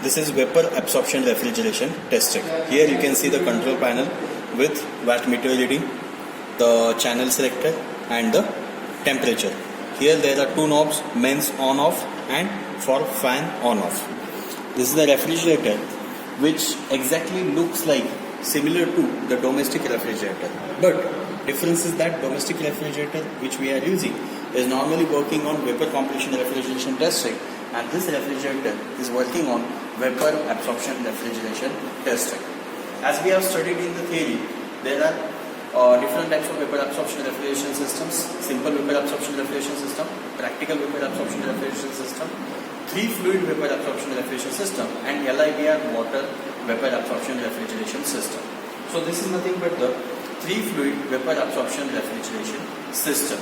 This is vapor absorption refrigeration testing. Here you can see the control panel with watt meter reading, the channel selector and the temperature. Here there are two knobs, mains on off and for fan on off. This is the refrigerator which exactly looks like similar to the domestic refrigerator. But difference is that domestic refrigerator which we are using is normally working on vapor compression refrigeration testing, and this refrigerator is working on vapor absorption refrigeration testing. As we have studied in the theory, there are different types of vapor absorption refrigeration systems: simple vapor absorption refrigeration system, practical vapor absorption refrigeration system, three fluid vapor absorption refrigeration system, and LIVR water vapor absorption refrigeration system. So this is nothing but the three fluid vapor absorption refrigeration system,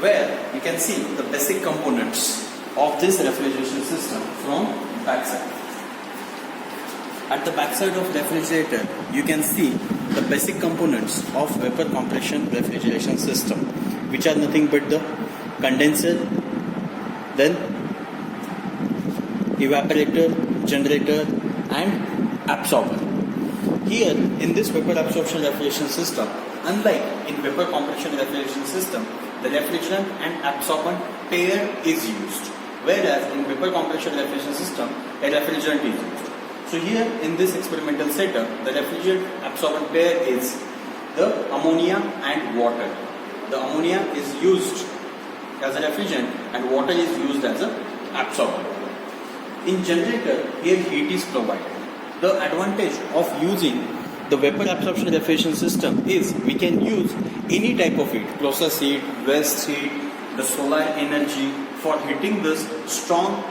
where you can see the basic components of this refrigeration system from backside. At the backside of refrigerator, you can see the basic components of vapor compression refrigeration system, which are nothing but the condenser, then evaporator, generator and absorber. Here in this vapor absorption refrigeration system, unlike in vapor compression refrigeration system, the refrigerant and absorbent pair is used, whereas in vapor compression refrigeration system, a refrigerant is used. So here in this experimental setup, the refrigerant absorbent pair is the ammonia and water. The ammonia is used as a refrigerant and water is used as an absorbent. In generator, here heat is provided. The advantage of using the vapor absorption refrigeration system is we can use any type of heat, process heat, waste heat, the solar energy for heating this strong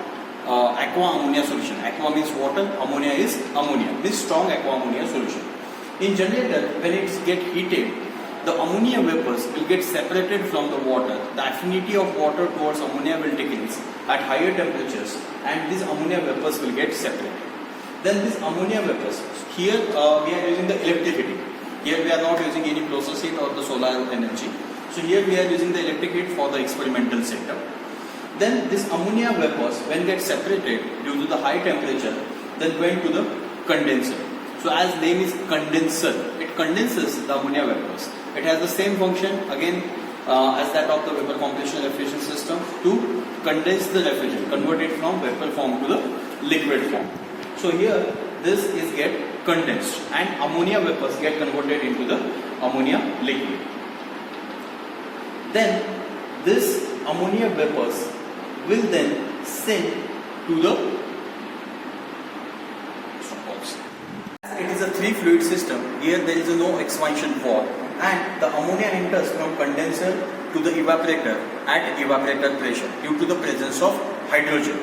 aqua ammonia solution. Aqua means water, ammonia is ammonia. This strong aqua ammonia solution. In generator, when it gets heated, the ammonia vapors will get separated from the water. The affinity of water towards ammonia will decrease at higher temperatures, and these ammonia vapors will get separated. Then these ammonia vapors, here we are using the electric heating. Here we are not using any process heat or the solar energy. So here we are using the electric heat for the experimental setup. Then this ammonia vapors, when get separated due to the high temperature, then went to the condenser. So as name is condenser, it condenses the ammonia vapors. It has the same function again as that of the vapor compression refrigeration system to condense the refrigerant, convert it from vapor form to the liquid form. So here this is get condensed and ammonia vapors get converted into the ammonia liquid. Then this ammonia vapors will then send to the it is a three fluid system. Here there is no expansion valve, and the ammonia enters from condenser to the evaporator at evaporator pressure due to the presence of hydrogen,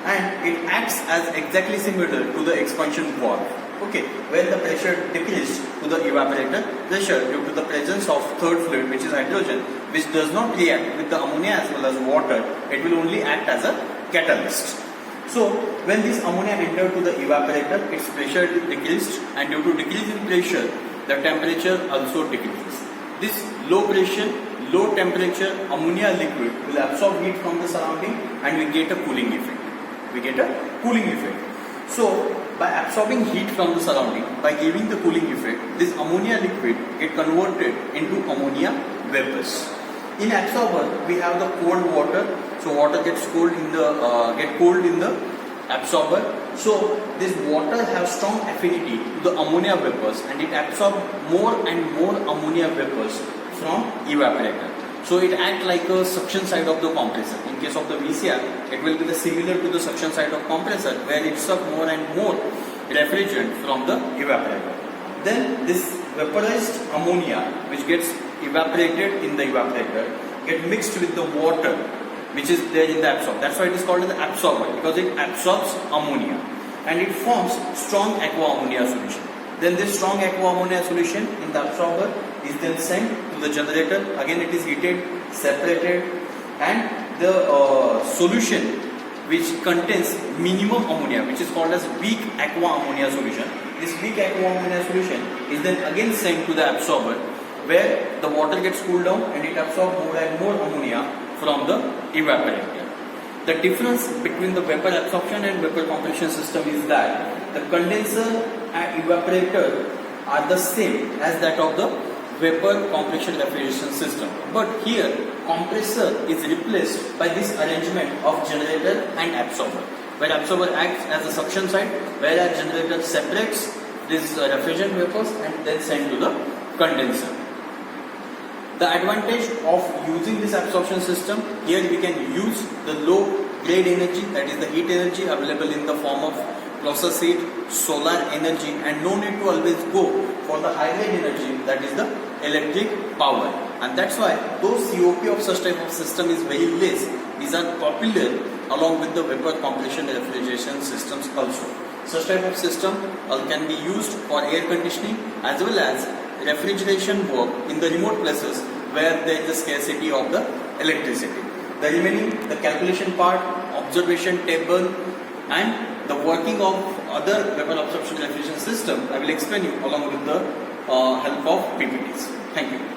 and it acts as exactly similar to the expansion valve. Okay, when the pressure decreased to the evaporator pressure due to the presence of third fluid, which is hydrogen, which does not react with the ammonia as well as water, it will only act as a catalyst. So when this ammonia entered to the evaporator, its pressure decreased, and due to decrease in pressure, the temperature also decreases. This low pressure, low temperature ammonia liquid will absorb heat from the surrounding, and we get a cooling effect. So by absorbing heat from the surrounding, by giving the cooling effect, this ammonia liquid get converted into ammonia vapors. In absorber, we have the cold water. So water gets cooled in the absorber. So this water has strong affinity to the ammonia vapors, and it absorbs more and more ammonia vapors from evaporator. So it acts like a suction side of the compressor. In case of the VCR, it will be similar to the suction side of compressor, where it sucks more and more refrigerant from the evaporator. Then this vaporized ammonia, which gets evaporated in the evaporator, get mixed with the water which is there in the absorber. That's why it is called as the absorber, because it absorbs ammonia and it forms strong aqua ammonia solution. Then this strong aqua ammonia solution in the absorber is then sent to the generator. Again it is heated, separated, and the solution which contains minimum ammonia, which is called as weak aqua ammonia solution. This weak aqua ammonia solution is then again sent to the absorber, where the water gets cooled down and it absorbs more and more ammonia from the evaporator. The difference between the vapor absorption and vapor compression system is that the condenser and evaporator are the same as that of the vapor compression refrigeration system. But here, compressor is replaced by this arrangement of generator and absorber, where absorber acts as a suction side, whereas generator separates these refrigerant vapors and then sent to the condenser. The advantage of using this absorption system, here we can use the low grade energy, that is the heat energy available in the form of process heat, solar energy, and no need to always go for the high grade energy, that is the electric power. And that's why though COP of such type of system is very less, these are popular along with the vapor compression refrigeration systems also. Such type of system can be used for air conditioning as well as refrigeration work in the remote places where there is a scarcity of the electricity. The remaining, the calculation part, observation table, and the working of other vapor absorption refrigeration system, I will explain you along with the help of PPTs. Thank you.